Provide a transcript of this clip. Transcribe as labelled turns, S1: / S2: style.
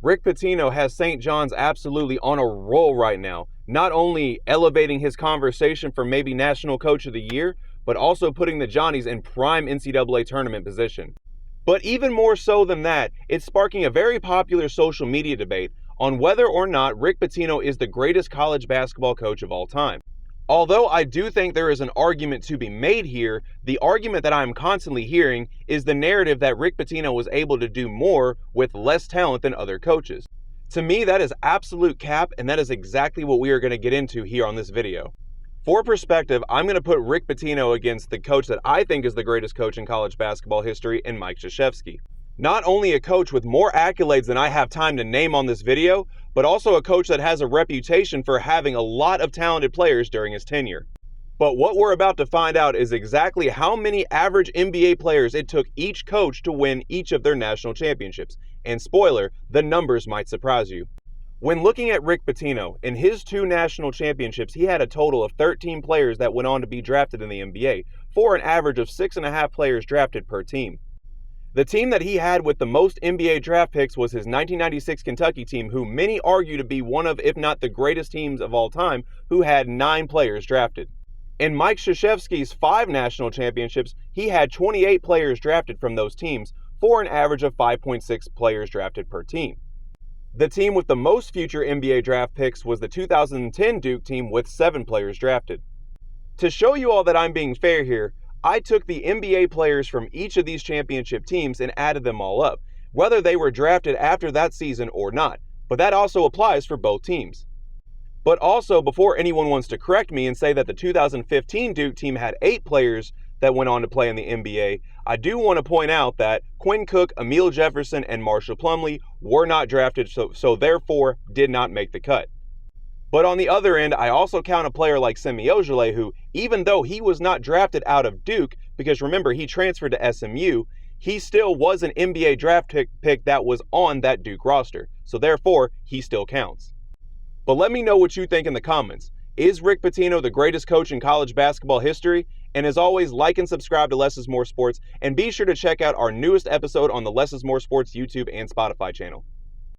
S1: Rick Pitino has St. John's absolutely on a roll right now, not only elevating his conversation for maybe National Coach of the Year, but also putting the Johnnies in prime NCAA tournament position. But even more so than that, it's sparking a very popular social media debate on whether or not Rick Pitino is the greatest college basketball coach of all time. Although I do think there is an argument to be made here, the argument that I'm constantly hearing is the narrative that Rick Pitino was able to do more with less talent than other coaches. To me, that is absolute cap, and that is exactly what we are going to get into here on this video. For perspective, I'm going to put Rick Pitino against the coach that I think is the greatest coach in college basketball history in Mike Krzyzewski. Not only a coach with more accolades than I have time to name on this video, but also a coach that has a reputation for having a lot of talented players during his tenure. But what we're about to find out is exactly how many average NBA players it took each coach to win each of their national championships. And spoiler, the numbers might surprise you. When looking at Rick Pitino, in his 2 national championships, he had a total of 13 players that went on to be drafted in the NBA, for an average of 6.5 players drafted per team. The team that he had with the most NBA draft picks was his 1996 Kentucky team, who many argue to be one of, if not the greatest teams of all time, who had 9 players drafted. In Mike Krzyzewski's 5 national championships, he had 28 players drafted from those teams, for an average of 5.6 players drafted per team. The team with the most future NBA draft picks was the 2010 Duke team with 7 players drafted. To show you all that I'm being fair here, I took the NBA players from each of these championship teams and added them all up, whether they were drafted after that season or not, but that also applies for both teams. But also, before anyone wants to correct me and say that the 2015 Duke team had 8 players that went on to play in the NBA, I do want to point out that Quinn Cook, Emile Jefferson, and Marshall Plumlee were not drafted, so therefore did not make the cut. But on the other end, I also count a player like Semi Ojeleye, who, even though he was not drafted out of Duke, because remember, he transferred to SMU, he still was an NBA draft pick that was on that Duke roster. So therefore, he still counts. But let me know what you think in the comments. Is Rick Pitino the greatest coach in college basketball history? And as always, like and subscribe to Less is More Sports, and be sure to check out our newest episode on the Less is More Sports YouTube and Spotify channel.